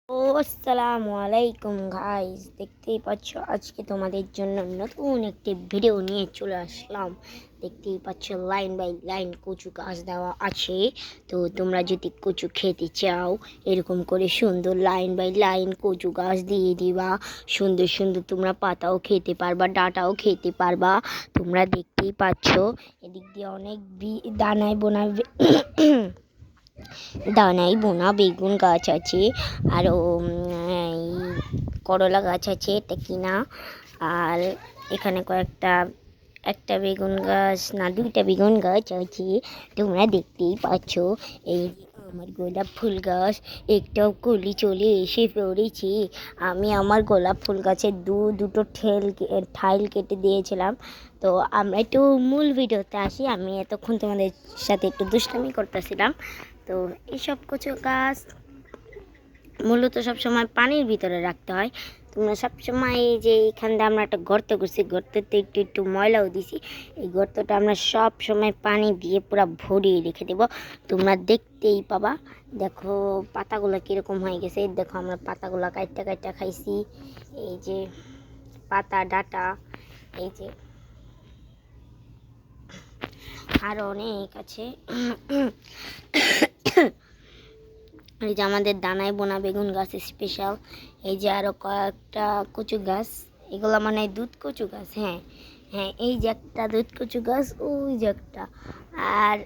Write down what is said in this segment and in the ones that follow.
আসসালামু আলাইকুম গাইস, দেখতেই পাচ্ছ আজকে তোমাদের জন্য নতুন একটি ভিডিও নিয়ে চলে আসলাম। দেখতেই পাচ্ছ লাইন বাই লাইন কচু গাছ দেওয়া আছে। তো তোমরা যদি কচু খেতে চাও এরকম করে সুন্দর লাইন বাই লাইন কচু গাছ দিয়ে দিবা। সুন্দর সুন্দর তোমরা পাতাও খেতে পারবা, ডাঁটাও খেতে পারবা। তোমরা দেখতেই পাচ্ছ এদিক দিয়ে অনেক দানায় বোনা দানাই বোনা বেগুন গাছ আছে, আরও এই করলা গাছ আছে, এটা কিনা। আর এখানে একটা বেগুন গাছ না দুইটা বেগুন গাছ আছে। তোমরা দেখতেই পাচ্ছ এই আমার গোলাপ ফুল গাছ একটাও কলি চলে এসে পড়েছে। আমি আমার গোলাপ ফুল গাছের দুটো ঠাইল কেটে দিয়েছিলাম। তো আমরা একটু মূল ভিডিওতে আসি। আমি এতক্ষণ তোমাদের সাথে একটু দুষ্টামি করতেছিলাম। তো এইসব কচু গাছ মূলত সবসময় পানির ভিতরে রাখতে হয়। তোমরা সবসময় এই যে এখান দিয়ে আমরা একটা গর্ত করছি, গর্ততে একটু একটু ময়লাও দিছি। এই গর্তটা আমরা সব সময় পানি দিয়ে পুরো ভরিয়ে রেখে দেবো। তোমরা দেখতেই পাবা। দেখো পাতাগুলো কীরকম হয়ে গেছে। দেখো আমরা পাতাগুলো কাইটটা কাইটটা খাইছি। এই যে পাতা ডাঁটা, এই যে আরও অনেক আছে। এই যে আমাদের দানায় বোনা বেগুন গাছ স্পেশাল। এই যে আরও কয়েকটা কচু গাছ, এগুলো মানে দুধ কচু গাছ। হ্যাঁ হ্যাঁ, এই যে একটা দুধ কচু গাছ, ওই যে একটা। আর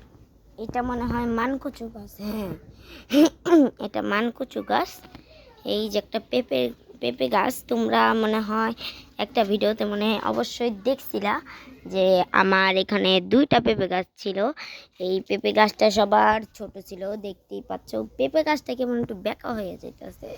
এটা মনে হয় মান কচু গাছ। হ্যাঁ এটা মান কচু গাছ। এই যে একটা পেঁপে গাছ। তোমরা মনে হয় একটা ভিডিওতে মনে হয় অবশ্যই দেখছিলা যে আমার এখানে দুইটা পেঁপে গাছ ছিল। এই পেঁপে গাছটা সবার ছোট ছিল, দেখতেই পাচ্ছ। পেঁপে গাছটা কেমন একটু বেঁকা হয়ে যেতেছে।